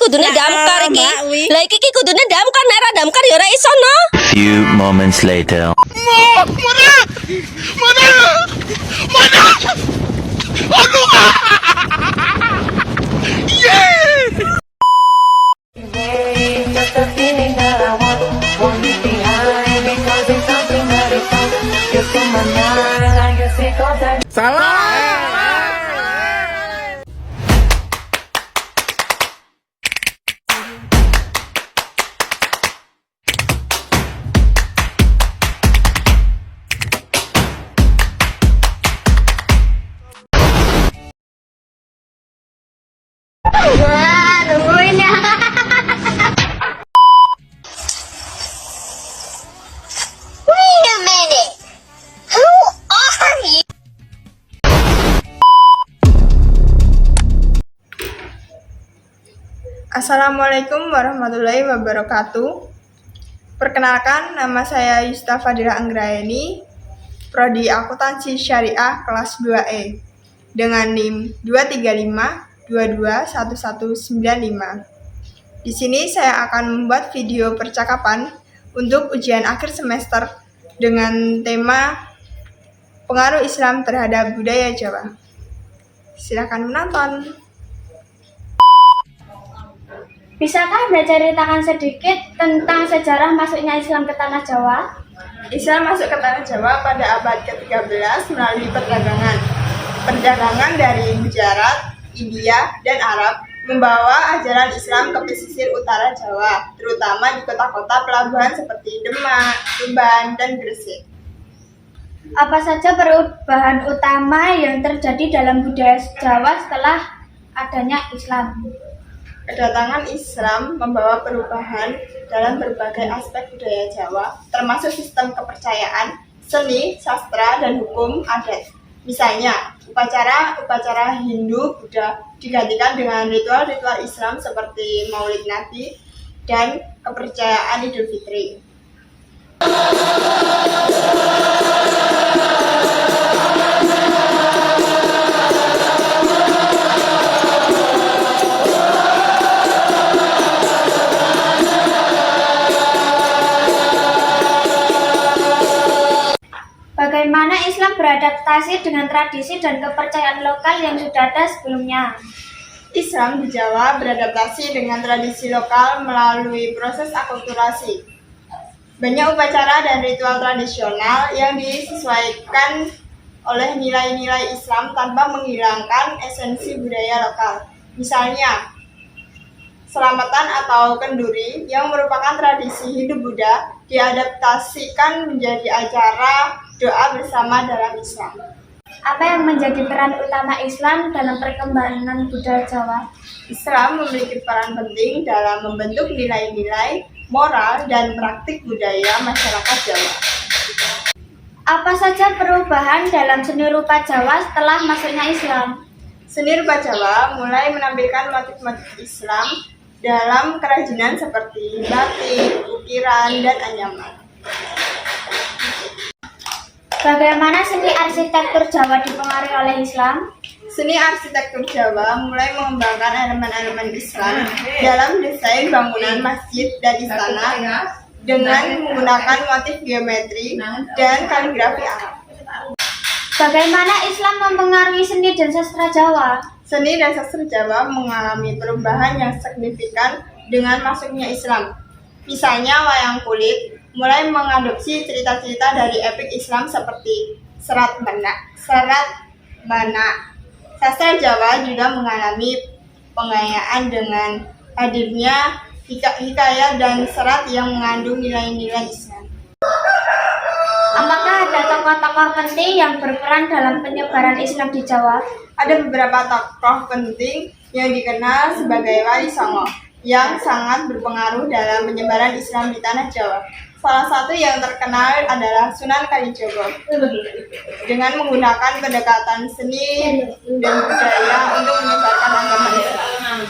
kudune damkar iki. Lah iki kudune damkar, nek ora damkar ya ora iso no. Few moments later. Wah, nungguin ya. Wait a minute. Who are you? Assalamualaikum warahmatullahi wabarakatuh. Perkenalkan, nama saya Yusta Fadila Anggraeni, Prodi Akuntansi Syariah kelas 2E dengan NIM 235221195. Di sini saya akan membuat video percakapan untuk ujian akhir semester dengan tema pengaruh Islam terhadap budaya Jawa. Silakan menonton. Bisakah Anda ceritakan sedikit tentang sejarah masuknya Islam ke tanah Jawa? Islam masuk ke tanah Jawa pada abad ke-13 melalui perdagangan. Perdagangan dari Gujarat, India, dan Arab membawa ajaran Islam ke pesisir utara Jawa, terutama di kota-kota pelabuhan seperti Demak, Tuban, dan Gresik. Apa saja perubahan utama yang terjadi dalam budaya Jawa setelah adanya Islam? Kedatangan Islam membawa perubahan dalam berbagai aspek budaya Jawa, termasuk sistem kepercayaan, seni, sastra, dan hukum adat. Misalnya, upacara Hindu Buddha digantikan dengan ritual-ritual Islam seperti Maulid Nabi dan kepercayaan Idul Fitri. Bagaimana Islam beradaptasi dengan tradisi dan kepercayaan lokal yang sudah ada sebelumnya? Islam di Jawa beradaptasi dengan tradisi lokal melalui proses akulturasi. Banyak upacara dan ritual tradisional yang disesuaikan oleh nilai-nilai Islam tanpa menghilangkan esensi budaya lokal. Misalnya, selamatan atau kenduri yang merupakan tradisi Hindu Buddha diadaptasikan menjadi acara doa bersama dalam Islam. Apa yang menjadi peran utama Islam dalam perkembangan budaya Jawa? Islam memiliki peran penting dalam membentuk nilai-nilai moral dan praktik budaya masyarakat Jawa. Apa saja perubahan dalam seni rupa Jawa setelah masuknya Islam? Seni rupa Jawa mulai menampilkan motif-motif Islam dalam kerajinan seperti batik, ukiran, dan anyaman. Bagaimana seni arsitektur Jawa dipengaruhi oleh Islam? Seni arsitektur Jawa mulai mengembangkan elemen-elemen Islam dalam desain bangunan masjid dan istana dengan menggunakan motif geometri dan kaligrafi Arab. Bagaimana Islam mempengaruhi seni dan sastra Jawa? Seni dan sastra Jawa mengalami perubahan yang signifikan dengan masuknya Islam. Misalnya wayang kulit mulai mengadopsi cerita-cerita dari epik Islam seperti Serat Mana. Sastra Jawa juga mengalami pengayaan dengan hadirnya hikayat dan serat yang mengandung nilai-nilai Islam. Apakah ada tokoh-tokoh penting yang berperan dalam penyebaran Islam di Jawa? Ada beberapa tokoh penting yang dikenal sebagai Wali Songo yang sangat berpengaruh dalam penyebaran Islam di tanah Jawa. Salah satu yang terkenal adalah Sunan Kalijogo dengan menggunakan pendekatan seni dan budaya untuk menyebarkan agama Islam.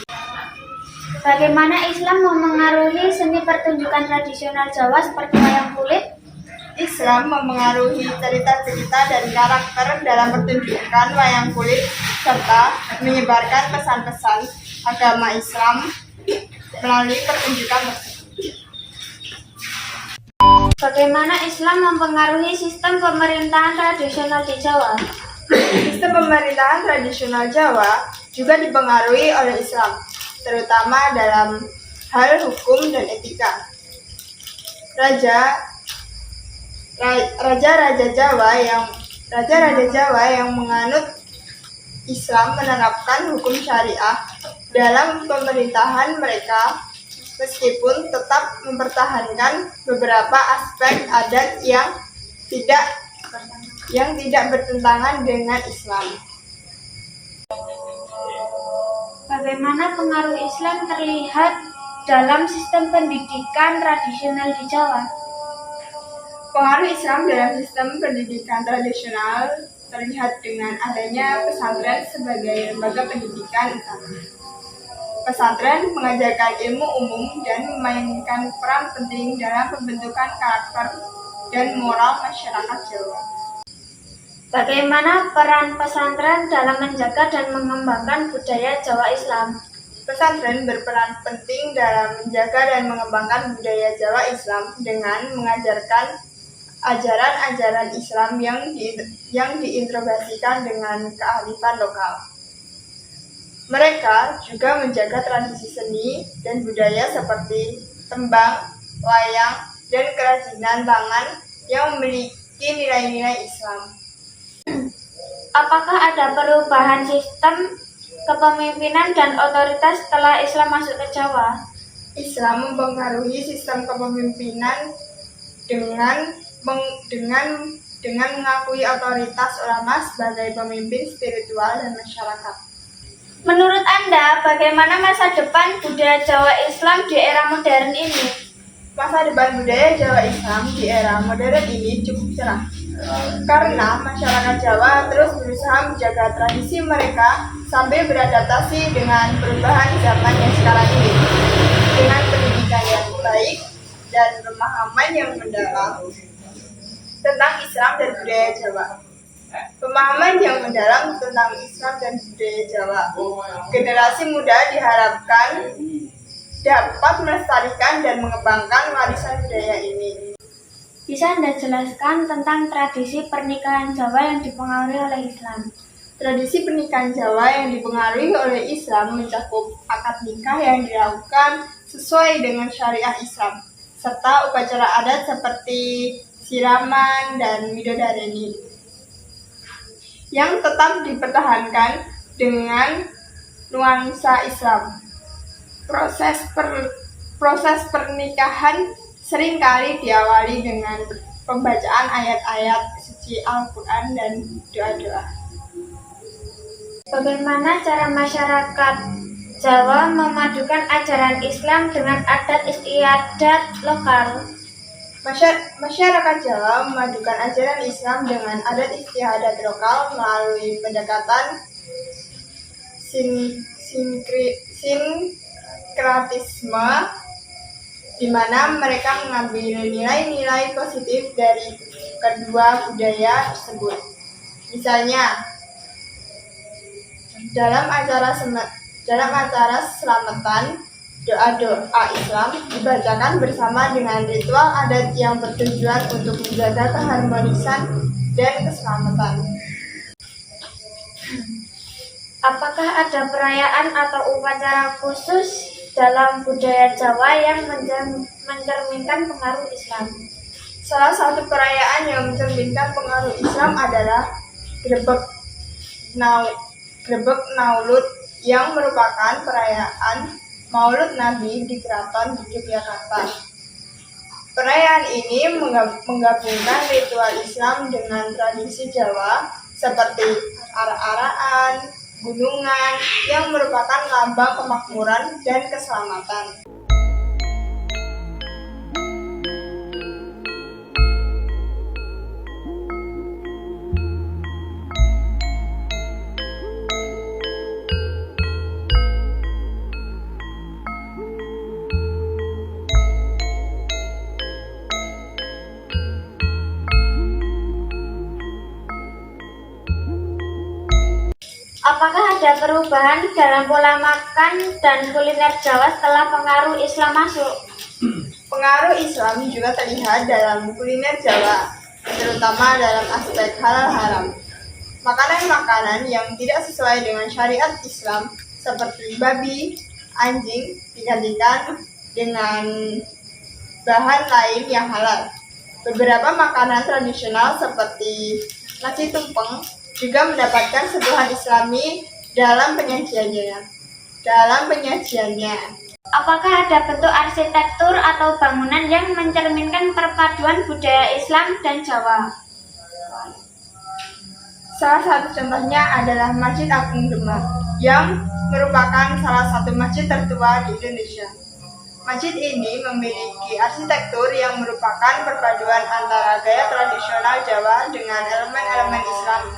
Bagaimana Islam memengaruhi seni pertunjukan tradisional Jawa seperti wayang kulit? Islam memengaruhi cerita-cerita dan karakter dalam pertunjukan wayang kulit serta menyebarkan pesan-pesan agama Islam melalui pertunjukan tersebut. Bagaimana Islam mempengaruhi sistem pemerintahan tradisional di Jawa? Sistem pemerintahan tradisional Jawa juga dipengaruhi oleh Islam, terutama dalam hal hukum dan etika. Raja-raja Jawa yang menganut Islam menerapkan hukum syariah dalam pemerintahan mereka, meskipun tetap mempertahankan beberapa aspek adat yang tidak bertentangan dengan Islam. Bagaimana pengaruh Islam terlihat dalam sistem pendidikan tradisional di Jawa? Pengaruh Islam dalam sistem pendidikan tradisional terlihat dengan adanya pesantren sebagai lembaga pendidikan utama. Pesantren mengajarkan ilmu umum dan memainkan peran penting dalam pembentukan karakter dan moral masyarakat Jawa. Bagaimana peran pesantren dalam menjaga dan mengembangkan budaya Jawa Islam? Pesantren berperan penting dalam menjaga dan mengembangkan budaya Jawa Islam dengan mengajarkan ajaran-ajaran Islam yang diintegrasikan dengan kearifan lokal. Mereka juga menjaga tradisi seni dan budaya seperti tembang, wayang, dan kerajinan tangan yang memiliki nilai-nilai Islam. Apakah ada perubahan sistem kepemimpinan dan otoritas setelah Islam masuk ke Jawa? Islam mempengaruhi sistem kepemimpinan dengan mengakui otoritas ulama sebagai pemimpin spiritual dan masyarakat. Menurut Anda, bagaimana masa depan budaya Jawa Islam di era modern ini? Masa depan budaya Jawa Islam di era modern ini cukup cerah, karena masyarakat Jawa terus berusaha menjaga tradisi mereka sambil beradaptasi dengan perubahan zaman yang sekarang ini. Dengan pendidikan yang baik dan pemahaman yang mendalam tentang Islam dan budaya Jawa. Pemahaman yang mendalam tentang Islam dan budaya Jawa. Generasi muda diharapkan dapat melestarikan dan mengembangkan warisan budaya ini. Bisa Anda jelaskan tentang tradisi pernikahan Jawa yang dipengaruhi oleh Islam? Tradisi pernikahan Jawa yang dipengaruhi oleh Islam mencakup akad nikah yang dilakukan sesuai dengan syariah Islam, serta upacara adat seperti siraman dan midodareni, yang tetap dipertahankan dengan nuansa Islam. Proses pernikahan seringkali diawali dengan pembacaan ayat-ayat suci Al-Quran dan doa-doa. Bagaimana cara masyarakat Jawa memadukan ajaran Islam dengan adat istiadat lokal? Masyarakat Jawa memadukan ajaran Islam dengan adat istiadat lokal melalui pendekatan sinkretisme, di mana mereka mengambil nilai-nilai positif dari kedua budaya tersebut. Misalnya, dalam acara selamatan, doa-doa Islam dibacakan bersama dengan ritual adat yang bertujuan untuk menjaga keharmonisan dan keselamatan. Apakah ada perayaan atau upacara khusus dalam budaya Jawa yang mencerminkan pengaruh Islam? Salah satu perayaan yang mencerminkan pengaruh Islam adalah Grebek Maulud, yang merupakan perayaan Maulud Nabi di Keraton Yogyakarta. Perayaan ini menggabungkan ritual Islam dengan tradisi Jawa seperti arak-arakan, gunungan, yang merupakan lambang kemakmuran dan keselamatan. Apakah ada ada perubahan dalam pola makan dan kuliner Jawa setelah pengaruh Islam masuk? Pengaruh Islam juga terlihat dalam kuliner Jawa, terutama dalam aspek halal haram. Makanan-makanan yang tidak sesuai dengan syariat Islam seperti babi, anjing digantikan dengan bahan lain yang halal. Beberapa makanan tradisional seperti nasi tumpeng juga mendapatkan sentuhan Islami dalam penyajiannya. Apakah ada bentuk arsitektur atau bangunan yang mencerminkan perpaduan budaya Islam dan Jawa? Salah satu contohnya adalah Masjid Agung Demak, yang merupakan salah satu masjid tertua di Indonesia. Masjid ini memiliki arsitektur yang merupakan perpaduan antara gaya tradisional Jawa dengan elemen-elemen Islam,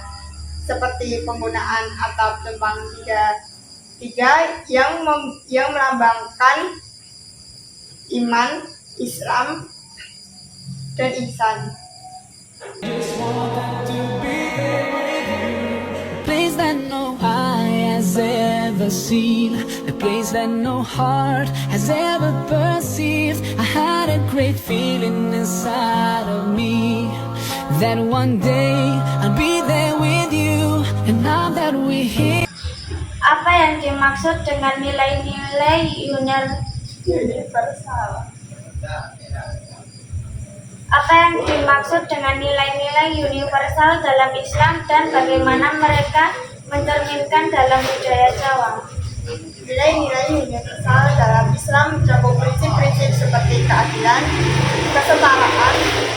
seperti penggunaan atap tumpang tiga yang melambangkan iman, Islam, dan ihsan. Place that no eye has ever seen, a place that no heart has ever perceived. I had a great feeling inside of me that one day I'll be there with you. And now that we're here, Apa yang dimaksud dengan nilai-nilai Universal. Apa yang dimaksud dengan nilai-nilai universal dalam Islam dan bagaimana mereka mencerminkan dalam budaya Jawa? Nilai-nilai universal dalam Islam mencakup prinsip-prinsip seperti keadilan, kesetaraan,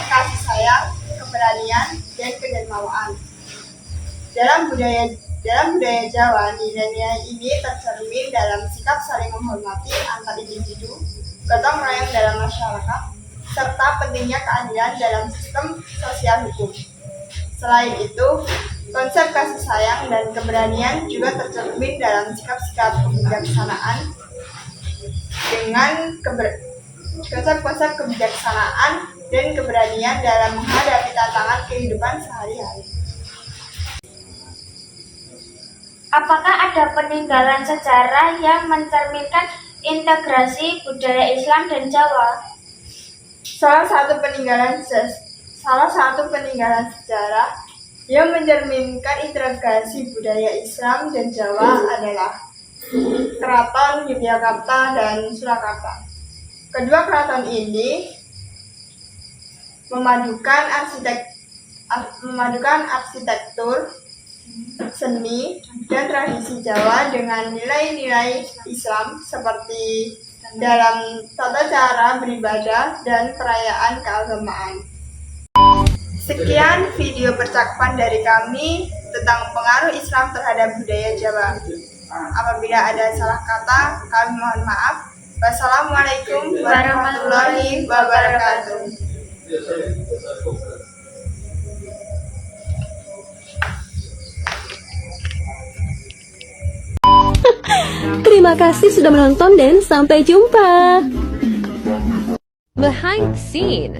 kasih sayang, keberanian, dan kedermawaan. Dalam budaya Jawa, nilai-nilai ini tercermin dalam sikap saling menghormati antar individu, gotong royong dalam masyarakat, serta pentingnya keadilan dalam sistem sosial hukum. Selain itu, konsep kasih sayang dan keberanian juga tercermin dalam sikap-sikap kebijaksanaan konsep kebijaksanaan dan keberanian dalam menghadapi tantangan kehidupan sehari-hari. Apakah ada peninggalan sejarah yang mencerminkan integrasi budaya Islam dan Jawa? Salah satu peninggalan sejarah yang mencerminkan integrasi budaya Islam dan Jawa adalah Keraton Yogyakarta dan Surakarta. Kedua keraton ini memadukan arsitektur, seni, dan tradisi Jawa dengan nilai-nilai Islam seperti dalam tata cara beribadah dan perayaan keagamaan. Sekian video percakapan dari kami tentang pengaruh Islam terhadap budaya Jawa. Apabila ada salah kata, kami mohon maaf. Wassalamualaikum warahmatullahi wabarakatuh. Terima kasih sudah menonton dan sampai jumpa. Behind the scene.